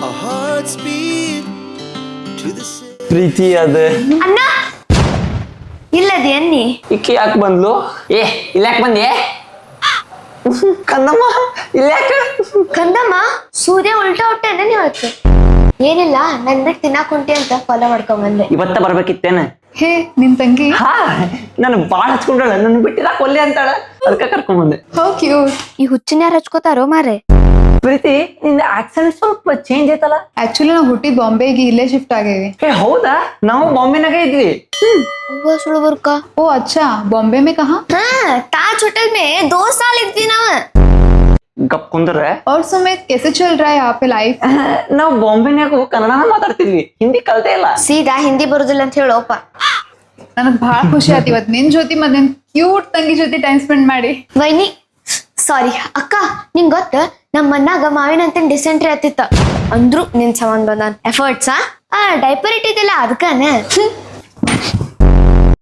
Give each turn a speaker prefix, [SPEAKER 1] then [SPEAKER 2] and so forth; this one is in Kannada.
[SPEAKER 1] Our hearts beat to the
[SPEAKER 2] ಪ್ರೀತಿ ಅದ
[SPEAKER 3] ಅಣ್ಣ ಇಲ್ಲದೆ ಅನ್ನಿ
[SPEAKER 2] ಇಕ್ಕಿ ಯಾಕೆ ಬಂದ್ಲು ಇಲ್ಲಾಕ್ ಬಂದೆ ಕಂದಮ್ಮ ಇಲ್ಲಾಕ
[SPEAKER 3] ಕಂದಮ್ಮ ಸೂರ್ಯ ಉಲ್ಟಾ ಹೊಟ್ಟೆ ಇವತ್ತು ಏನಿಲ್ಲ ನನ್ ಬಿಟ್ಟು ತಿನ್ನಾಕ್ ಹೊಂಟಿ ಅಂತ ಫಾಲೋ ಮಾಡ್ಕೊಂಡ್ ಬಂದೆ.
[SPEAKER 2] ಇವತ್ತ ಬರ್ಬೇಕಿತ್ತೇನ
[SPEAKER 4] ಹೇ ನಿನ್ ತಂಗಿ
[SPEAKER 2] ಹಾ ನನ್ ಬಾಳ ಹಚ್ಕೊಂಡಳ ನನ್ ಬಿಟ್ಟಿರಾಕ್ ಒಲ್ಲೆ ಅಂತಾಳ ಅದಕ್ಕ ಕರ್ಕೊಂಡ್ ಬಂದೆ.
[SPEAKER 4] How cute.
[SPEAKER 3] ಈ ಹುಚ್ಚಿನ ಯಾರು ಹಚ್ಕೋತಾರೋ ಮಾರೆ.
[SPEAKER 2] ಪ್ರೀತಿ ನಿಂದ ಆಕ್ಸೆಂಟ್ ಸ್ವಲ್ಪ ಚೇಂಜ್ ಐತಲ್ಲ.
[SPEAKER 4] ಆಕ್ಚುಲಿ ನಾವು ಹುಟ್ಟಿದ್ ಬಾಂಬೆಗೆ ಇಲ್ಲೇ ಶಿಫ್ಟ್ ಆಗೇವಿ.
[SPEAKER 2] ಹೌದಾ ನಾವು ಬಾಂಬೆನಾಗ ಇದ್ವಿ.
[SPEAKER 3] सुनो बुरका
[SPEAKER 4] ओ अच्छा बॉम्बे में कहाँ?
[SPEAKER 3] हाँ ताज होटल में 2 साल इद्वी नाव
[SPEAKER 2] ಗಪ್ ಕುಂದ್ರ
[SPEAKER 4] और सुमित कैसे चल रहा है यहाँ पे लाइफ?
[SPEAKER 2] ನಾವು ಬಾಂಬೆನಾಗು ಕನ್ನಡನ ಮಾತಾಡ್ತಿದ್ವಿ ಹಿಂದಿ ಕಲ್ತೇ ಇಲ್ಲ.
[SPEAKER 3] ಸೀದಾ ಹಿಂದಿ ಬರುದಿಲ್ಲ ಅಂತ ಹೇಳೋಪ.
[SPEAKER 4] ನನಗೆ ಬಹಳ ಖುಷಿ ಆಯ್ತು ಇವತ್ತು ನಿನ್ ಜೊತೆ ಮತ್ತೆ ನನ್ ಕ್ಯೂಟ್ ತಂಗಿ ಜೊತೆ ಟೈಮ್ ಸ್ಪೆಂಡ್ ಮಾಡಿ.
[SPEAKER 3] ವೈನಿ ಸಾರಿ ಅಕ್ಕ ನಿಂಗ್ ಗೊತ್ತ ನಮ್ಮ ಮನ್ನಾಗ ಮಾವಿನ ಅಂತ ಡಿಸೆಂಟ್ರಿ ಆತಿತ್ತ ಅಂದ್ರು ನಿನ್ ಸಂಬಂಧ ಬಂದ ಎಫರ್ಟ್ಸ್ ಡೈಪರ್ ಇಟ್ಟಿದ್ದಿಲ್ಲ ಅದಕ್ಕನೆ